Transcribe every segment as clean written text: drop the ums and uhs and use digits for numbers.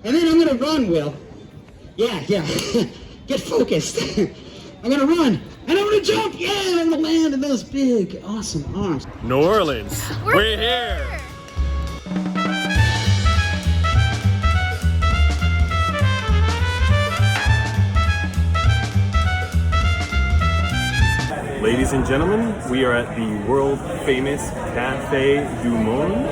And then I'm gonna run, Will. Yeah. Get focused. I'm gonna run. And I'm gonna jump. Yeah, I'm gonna land in those big, awesome arms. New Orleans. We're here. Ladies and gentlemen, we are at the world famous Cafe du Monde.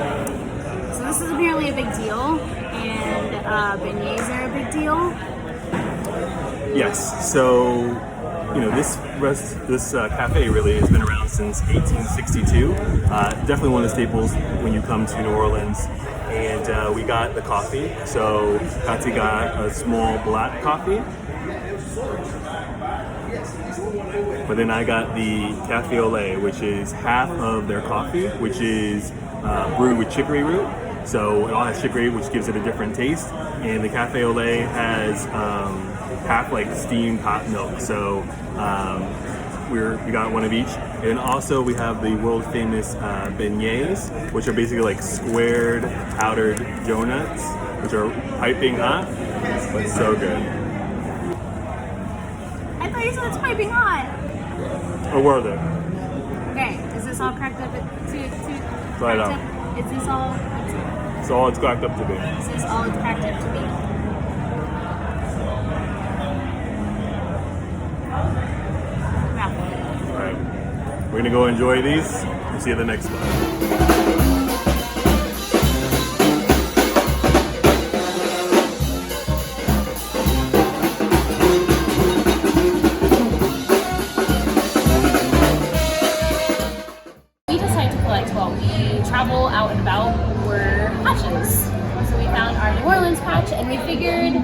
So this is apparently a big deal, and beignets are a big deal. Yes, so you know this cafe really has been around since 1862. Definitely one of the staples when you come to New Orleans. And we got the coffee. So Kathy got a small black coffee. But then I got the cafe au lait, which is half of their coffee, which is brewed with chicory root. So it all has chicory, which gives it a different taste. And the cafe au lait has half like steamed hot milk. So we got one of each. And also we have the world famous beignets, which are basically like squared powdered donuts, which are piping hot, but so good. I thought you said it's piping hot. Or were they? Okay, is this all cracked up to Right on. Is this all? It's all it's cracked up to be. Is this all it's cracked up to be? All right, we're gonna go enjoy these. We'll see you at the next one. Travel out and about were patches. So we found our New Orleans patch, and we figured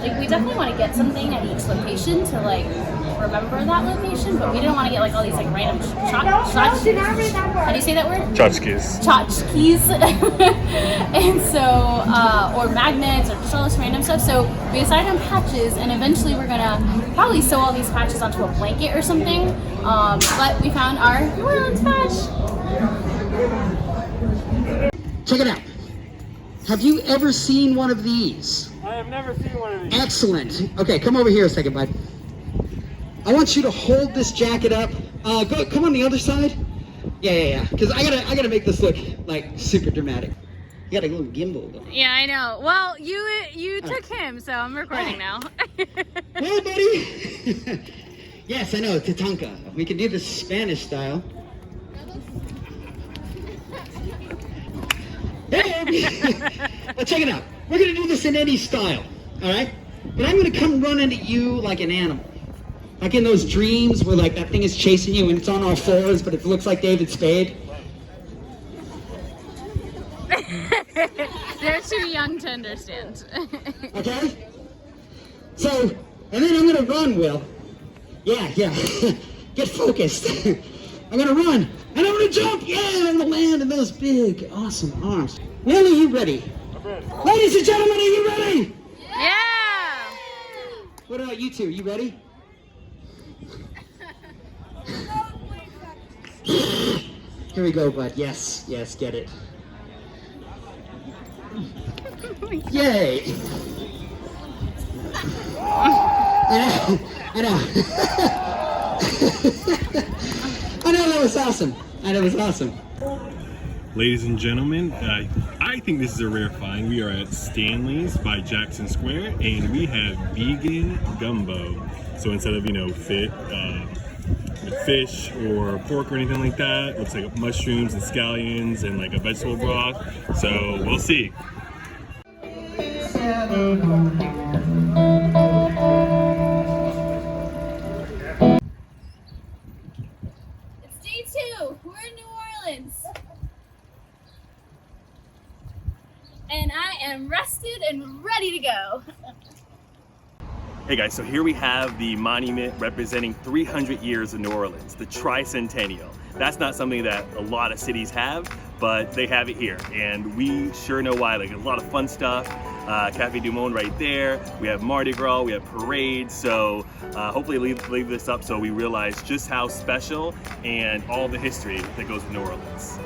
like we definitely want to get something at each location to like remember that location, but we didn't want to get like all these like random how do you say that word? Tchotchkes. Tchotchkes. And so or magnets or just all this random stuff. So we decided on patches, and eventually we're gonna probably sew all these patches onto a blanket or something. But we found our New Orleans patch. Check it out. Have you ever seen one of these? I have never seen one of these. Excellent. Okay, come over here a second, bud. I want you to hold this jacket up. Come on the other side. Yeah. Because I gotta make this look like super dramatic. You got a little gimbal though. Yeah, I know. Well, you took him, so I'm recording now. Hey, buddy. Yes, I know, Tatanka. We can do this Spanish style. Hey, well, check it out. We're gonna do this in any style, all right? But I'm gonna come running at you like an animal. Like in those dreams where like that thing is chasing you and it's on all fours, but it looks like David Spade. They're too young to understand. Okay? So, and then I'm gonna run, Will. Yeah. Get focused. I'm gonna run. And I'm gonna jump. Yeah, I'm gonna land in those big, awesome arms. Will, are you ready? I'm ready. Ladies and gentlemen, are you ready? Yeah! What about you two? You ready? Here we go, bud. Yes, get it. Yay! I know. I know, that was awesome. Ladies and gentlemen, I think this is a rare find. We are at Stanley's by Jackson Square, and we have vegan gumbo. So instead of fish or pork or anything like that, it looks like mushrooms and scallions and like a vegetable broth. So we'll see. It's day 2. We're in New Orleans. And I am rested and ready to go. Hey guys, so here we have the monument representing 300 years of New Orleans, the Tricentennial. That's not something that a lot of cities have, but they have it here, and we sure know why. Like, a lot of fun stuff. Cafe du Monde right there. We have Mardi Gras, we have parades, so hopefully leave this up so we realize just how special and all the history that goes with New Orleans.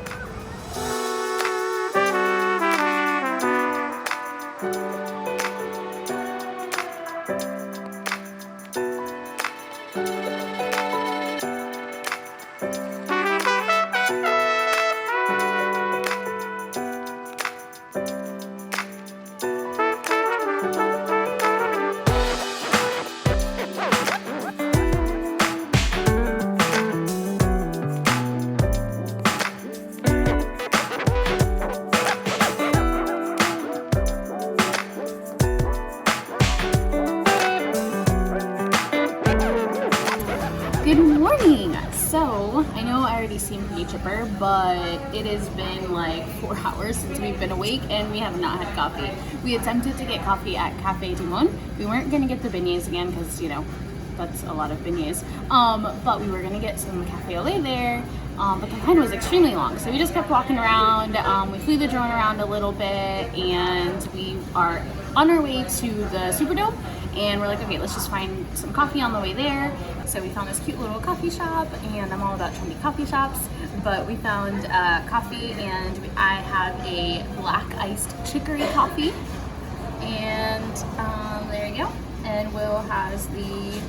Good morning! So, I know I already seem pretty chipper, but it has been like 4 hours since we've been awake and we have not had coffee. We attempted to get coffee at Cafe du Monde. We weren't going to get the beignets again because, you know, that's a lot of beignets. But we were going to get some cafe au lait there, but the line was extremely long. So we just kept walking around. We flew the drone around a little bit and we are on our way to the Superdome. And we're like, okay, let's just find some coffee on the way there. So we found this cute little coffee shop, and I'm all about trendy coffee shops, but we found coffee, and I have a black iced chicory coffee. And there you go. And Will has the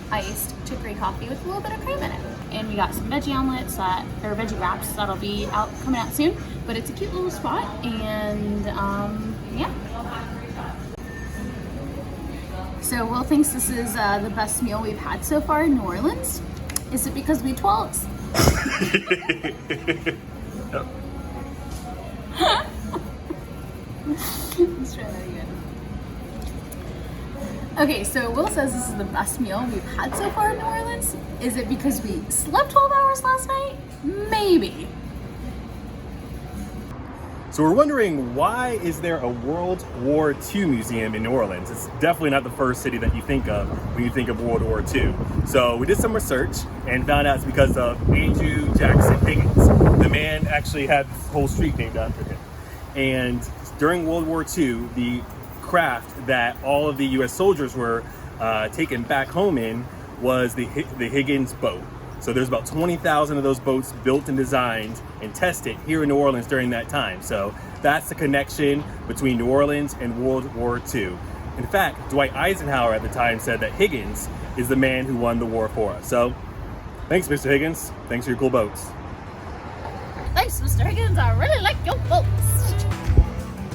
iced chicory coffee with a little bit of cream in it. And we got some veggie omelets or veggie wraps that'll be coming out soon. But it's a cute little spot, and yeah. So Will thinks this is the best meal we've had so far in New Orleans. Is it because we twelves? Yep. Let's try that again. Okay, so Will says this is the best meal we've had so far in New Orleans. Is it because we slept 12 hours last night? Maybe. So we're wondering, why is there a World War II museum in New Orleans? It's definitely not the first city that you think of when you think of World War II. So we did some research and found out it's because of Andrew Jackson Higgins. The man actually had this whole street named after him. And during World War II, the craft that all of the US soldiers were taken back home in was the Higgins boat. So there's about 20,000 of those boats built and designed and tested here in New Orleans during that time. So that's the connection between New Orleans and World War II. In fact, Dwight Eisenhower at the time said that Higgins is the man who won the war for us. So thanks, Mr. Higgins. Thanks for your cool boats. Thanks, Mr. Higgins. I really like your boats.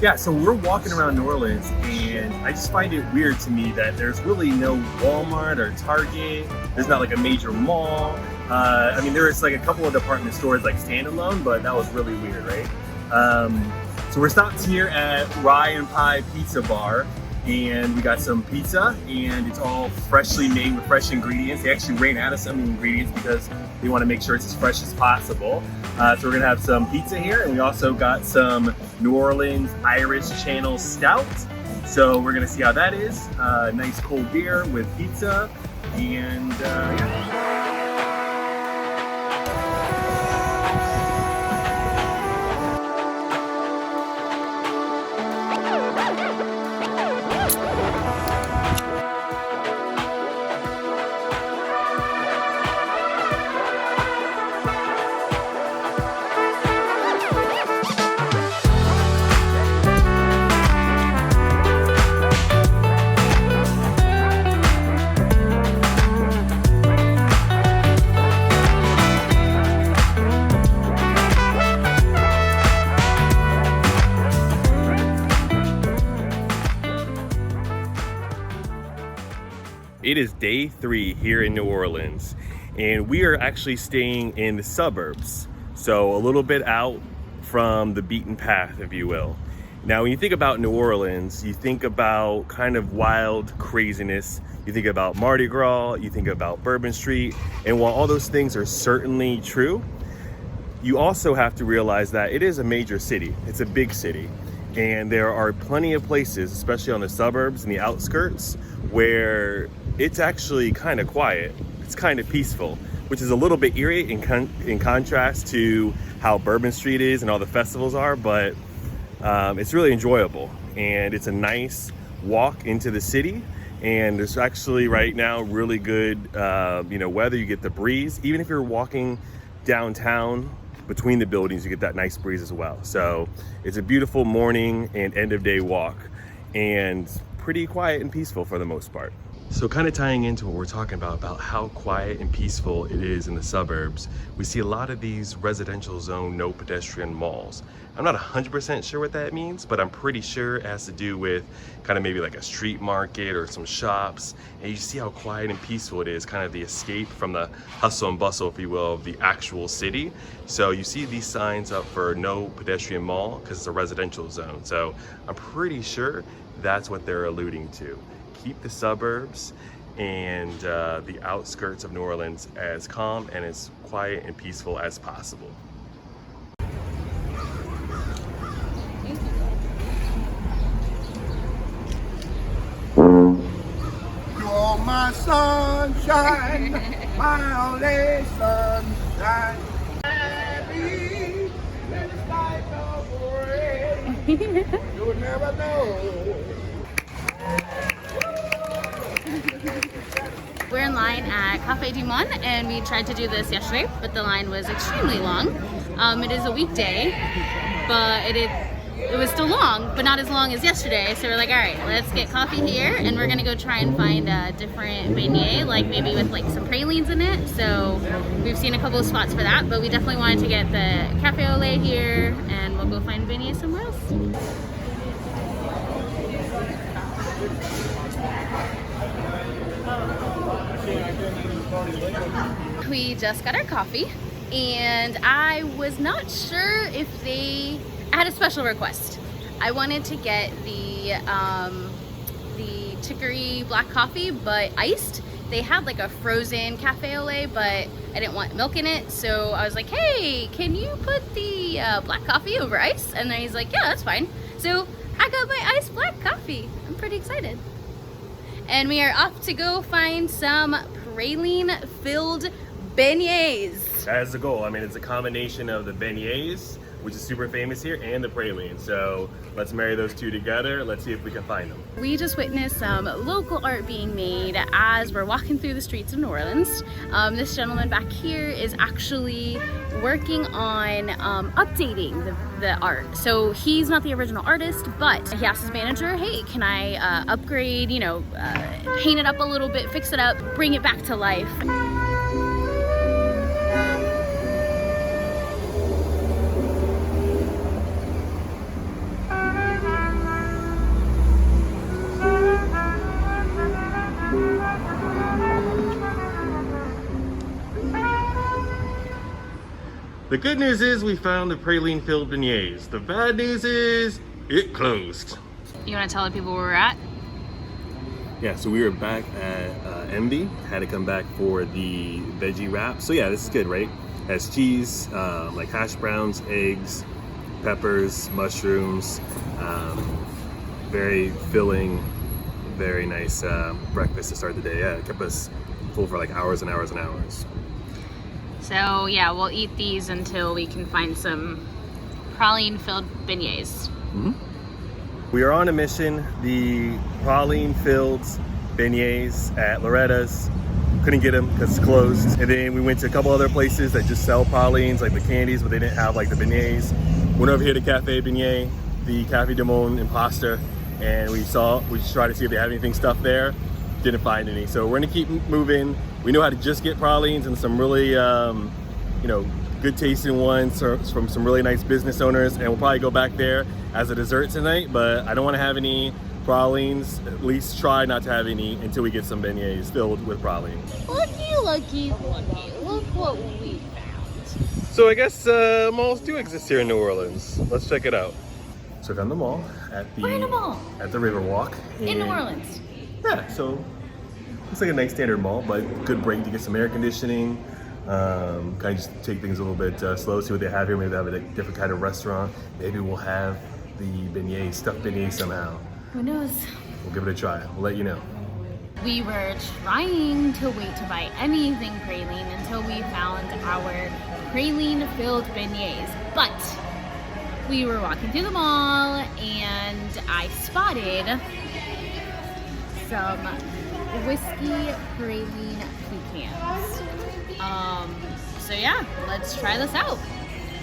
Yeah, so we're walking around New Orleans, and I just find it weird to me that there's really no Walmart or Target. There's not like a major mall. I mean, there is like a couple of department stores like standalone, but that was really weird, right? So we're stopped here at Rye and Pie Pizza Bar, and we got some pizza, and it's all freshly made with fresh ingredients. They actually ran out of some ingredients because they want to make sure it's as fresh as possible. So we're gonna have some pizza here, and we also got some New Orleans Irish Channel Stout. So we're gonna see how that is. Nice cold beer with pizza, and yeah. It is day 3 here in New Orleans, and we are actually staying in the suburbs. So a little bit out from the beaten path, if you will. Now, when you think about New Orleans, you think about kind of wild craziness. You think about Mardi Gras, you think about Bourbon Street. And while all those things are certainly true, you also have to realize that it is a major city. It's a big city. And there are plenty of places, especially on the suburbs and the outskirts, where it's actually kind of quiet. It's kind of peaceful, which is a little bit eerie in contrast to how Bourbon Street is and all the festivals are, but it's really enjoyable. And it's a nice walk into the city. And there's actually right now really good weather. You get the breeze. Even if you're walking downtown between the buildings, you get that nice breeze as well. So it's a beautiful morning and end of day walk, and pretty quiet and peaceful for the most part. So kind of tying into what we're talking about how quiet and peaceful it is in the suburbs, we see a lot of these residential zone, no pedestrian malls. I'm not 100% sure what that means, but I'm pretty sure it has to do with kind of maybe like a street market or some shops. And you see how quiet and peaceful it is, kind of the escape from the hustle and bustle, if you will, of the actual city. So you see these signs up for no pedestrian mall because it's a residential zone. So I'm pretty sure that's what they're alluding to. Keep the suburbs and the outskirts of New Orleans as calm and as quiet and peaceful as possible. You're my sunshine, my only sunshine. Happy when it's like a rain. You'll never know. We're in line at Café du Monde, and we tried to do this yesterday, but the line was extremely long. It is a weekday, but it was still long, but not as long as yesterday. So we're like, all right, let's get coffee here, and we're gonna go try and find a different beignet, like maybe with like some pralines in it. So we've seen a couple of spots for that, but we definitely wanted to get the cafe au lait here, and we'll go find beignets somewhere else. We just got our coffee, and I was not sure if I had a special request. I wanted to get the chicory black coffee, but iced. They had like a frozen cafe au lait, but I didn't want milk in it, so I was like, hey, can you put the black coffee over ice? And then he's like, yeah, that's fine. So I got my iced black coffee. I'm pretty excited. And we are off to go find some praline filled beignets. That is the goal. I mean, it's a combination of the beignets, which is super famous here, and the praline. So let's marry those two together. Let's see if we can find them. We just witnessed some local art being made as we're walking through the streets of New Orleans. This gentleman back here is actually working on updating the art. So he's not the original artist, but he asked his manager, hey, can I upgrade, paint it up a little bit, fix it up, bring it back to life. The good news is we found the praline filled beignets. The bad news is it closed. You want to tell the people where we're at? Yeah, so we were back at Envie. Had to come back for the veggie wrap. So yeah, this is good, right? Has cheese, like hash browns, eggs, peppers, mushrooms. Very filling, very nice breakfast to start the day. Yeah, it kept us full for like hours and hours and hours. So yeah, we'll eat these until we can find some praline-filled beignets. Mm-hmm. We are on a mission. The praline-filled beignets at Loretta's. Couldn't get them because it's closed. And then we went to a couple other places that just sell pralines, like the candies, but they didn't have like the beignets. Went over here to Cafe Beignet, the Cafe du Monde Imposter, and we just tried to see if they had anything stuffed there. Didn't find any. So we're gonna keep moving. We know how to just get pralines and some really, good tasting ones from some really nice business owners, and we'll probably go back there as a dessert tonight, but I don't want to have any pralines. At least try not to have any until we get some beignets filled with pralines. Looky, look what we found. So I guess malls do exist here in New Orleans. Let's check it out. So we're on the mall at the We're in a mall at the Riverwalk in New Orleans. Yeah, so it's like a nice standard mall, but good break to get some air conditioning. Kind of just take things a little bit slow, see what they have here. Maybe they have a different kind of restaurant. Maybe we'll have the beignets, stuffed beignets somehow. Who knows? We'll give it a try. We'll let you know. We were trying to wait to buy anything praline until we found our praline-filled beignets. But we were walking through the mall and I spotted some whiskey praline pecans. So yeah, let's try this out.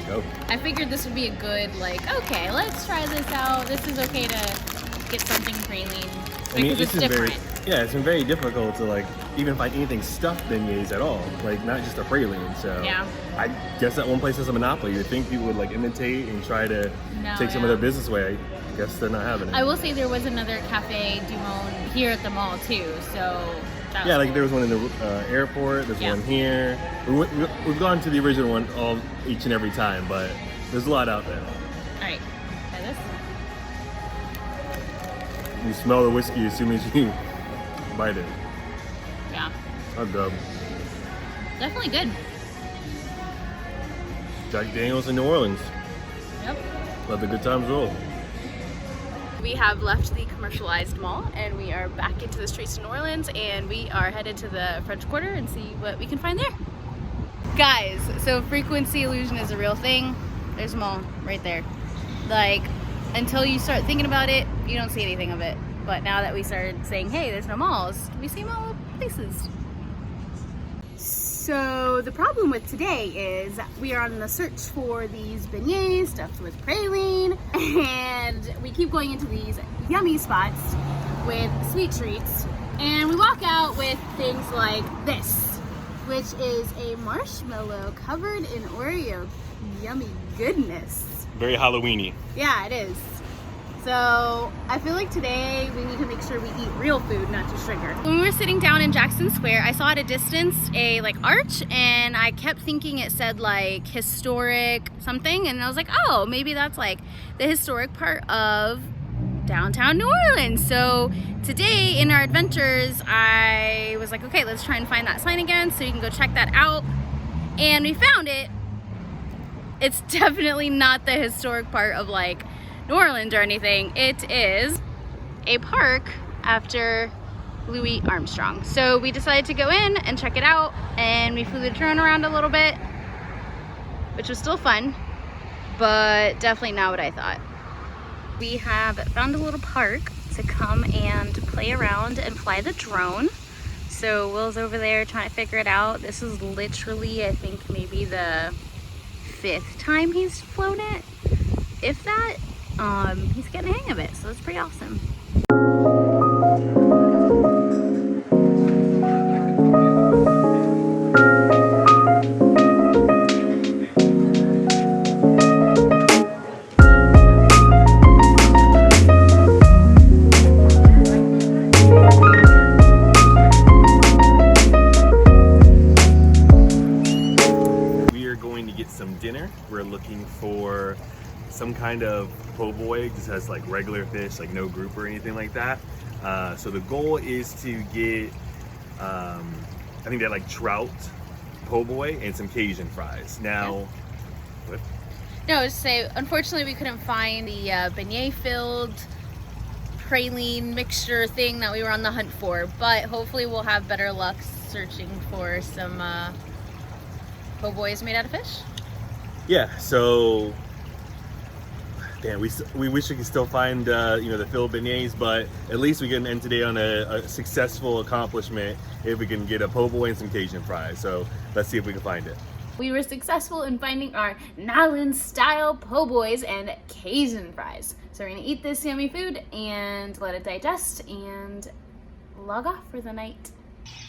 Go. I figured this would be a good, okay, let's try this out. This is okay to get something praline because it's different. It's been very difficult to even find anything stuffed beignets at all, not just a praline. So yeah. I guess that one place has a monopoly. You'd think people would imitate and try to take some of their business away. I guess they're not having it. I will say there was another Cafe du Monde here at the mall too, so that was cool. There was one in the airport, there's one here. We've gone to the original one each and every time, but there's a lot out there. Alright, try this. You smell the whiskey as soon as you bite it. Yeah. I'm dub. Definitely good. Jack Daniels in New Orleans. Yep. Let the good times roll. We have left the commercialized mall and we are back into the streets of New Orleans, and we are headed to the French Quarter and see what we can find there. Guys, so frequency illusion is a real thing. There's a mall right there. Like, until you start thinking about it, you don't see anything of it. But now that we started saying, hey, there's no malls, we see mall places. So the problem with today is we are on the search for these beignets stuffed with praline, and we keep going into these yummy spots with sweet treats, and we walk out with things like this, which is a marshmallow covered in Oreo. Yummy goodness. Very Halloween-y. Yeah, it is. So I feel like today we need to make sure we eat real food, not just sugar. When we were sitting down in Jackson Square, I saw at a distance a like arch, and I kept thinking it said like historic something, and I was like, oh, maybe that's like the historic part of downtown New Orleans. So today in our adventures, I was like, okay, let's try and find that sign again so you can go check that out. And we found it. It's definitely not the historic part of like New Orleans or anything. It is a park after Louis Armstrong. So we decided to go in and check it out, and we flew the drone around a little bit, which was still fun, but definitely not what I thought. We have found a little park to come and play around and fly the drone. So Will's over there trying to figure it out. This is literally, I think, maybe the 5th time he's flown it, if that. He's getting the hang of it, so it's pretty awesome. We are going to get some dinner. We're looking for some kind of po' boy. Just has like regular fish, like no group or anything like that. So the goal is to get, I think they had like trout po' boy and some Cajun fries. Now, what? No, just say, unfortunately we couldn't find the beignet filled praline mixture thing that we were on the hunt for, but hopefully we'll have better luck searching for some po' boys made out of fish. Yeah, so damn, we wish we could still find you know, the filled beignets, but at least we can end today on a successful accomplishment if we can get a po' boy and some Cajun fries. So let's see if we can find it. We were successful in finding our Nolans style po' boys and Cajun fries. So we're gonna eat this yummy food and let it digest and log off for the night.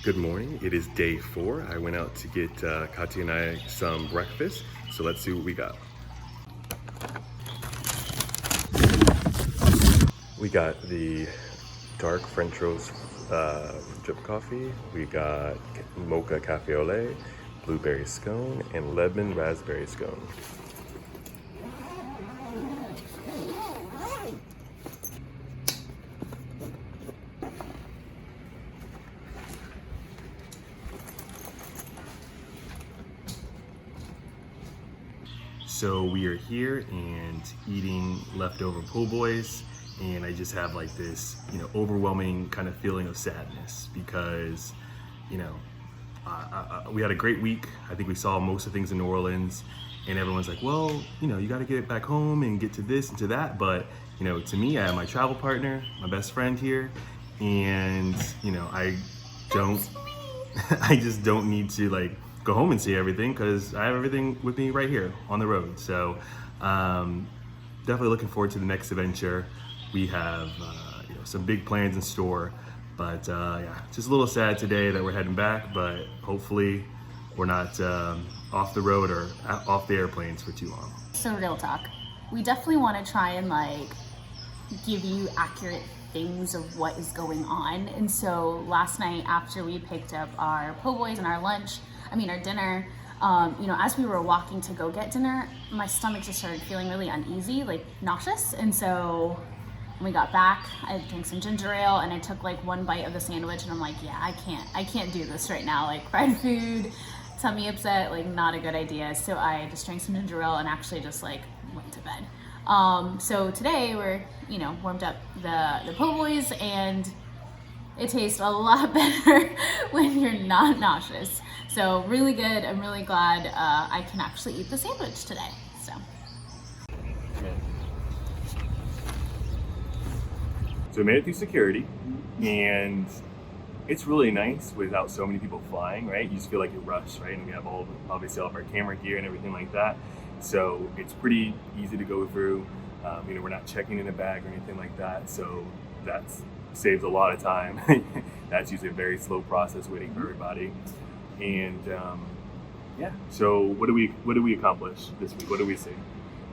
Good morning, it is day 4. I went out to get Katya and I some breakfast, so let's see what we got. We got the dark French roast drip coffee. We got mocha cafe au lait, blueberry scone, and lemon raspberry scone. So we are here and eating leftover po' boys, and I just have like this, you know, overwhelming kind of feeling of sadness because, you know, we had a great week. I think we saw most of the things in New Orleans, and everyone's like, well, you know, you got to get back home and get to this and to that. But, you know, to me, I have my travel partner, my best friend here, and, you know, I just don't need to like go home and see everything because I have everything with me right here on the road. So definitely looking forward to the next adventure. We have you know, some big plans in store, but yeah, just a little sad today that we're heading back, but hopefully we're not off the road or off the airplanes for too long. So real talk, we definitely want to try and like give you accurate things of what is going on. And so last night after we picked up our po' boys and our dinner, you know, as we were walking to go get dinner, my stomach just started feeling really uneasy, like nauseous. And so When we got back, I drank some ginger ale and I took like one bite of the sandwich and I'm like, yeah, I can't do this right now. Like fried food, tummy upset, like not a good idea. So I just drank some ginger ale and actually just like went to bed. So today we're, you know, warmed up the po' boys and it tastes a lot better when you're not nauseous. So really good. I'm really glad I can actually eat the sandwich today. So. So we made it through security, and it's really nice without so many people flying, right? You just feel like you rush, right? And we have obviously all of our camera gear and everything like that. So it's pretty easy to go through. You know, we're not checking in a bag or anything like that. So that saves a lot of time. That's usually a very slow process waiting for everybody. And yeah, so what do we accomplish this week? What do we see?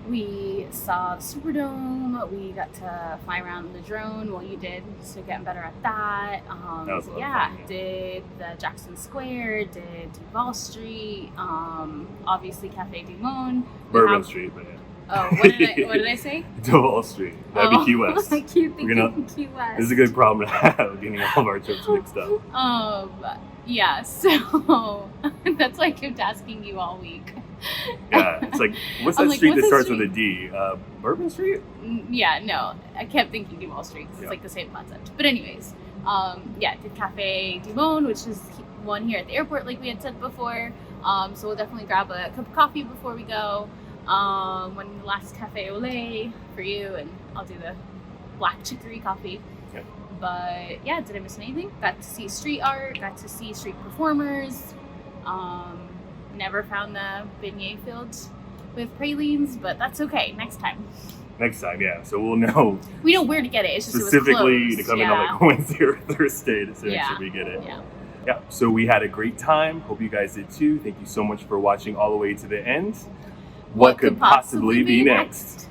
We saw the Superdome. We got to fly around the drone. Well, you did, so getting better at that. That was a lot of fun, yeah, did the Jackson Square, did Duval Street, obviously Cafe du Monde. Bourbon Street, but yeah. Oh, what did I say? Duval Street. That'd be Key West. I keep thinking Key West. This is a good problem to have, getting all of our trips mixed up. Yeah, so that's why I kept asking you all week. Yeah, it's like, what's that street that starts with a D? Bourbon Street? Yeah, no, I kept thinking Duval Street because it's like the same concept. But anyways, yeah, did Cafe du Monde, which is one here at the airport, like we had said before. So we'll definitely grab a cup of coffee before we go. One last cafe au lait for you, and I'll do the black chicory coffee. Okay. But yeah, did I miss anything? Got to see street art, got to see street performers. Never found the beignet fields with pralines, but that's okay. Next time. Next time, yeah. So we'll know. We know where to get it. It's just specifically it was to come in yeah. on like Wednesday or Thursday to make sure we get it. Yeah. Yeah. So we had a great time. Hope you guys did too. Thank you so much for watching all the way to the end. What could possibly be next?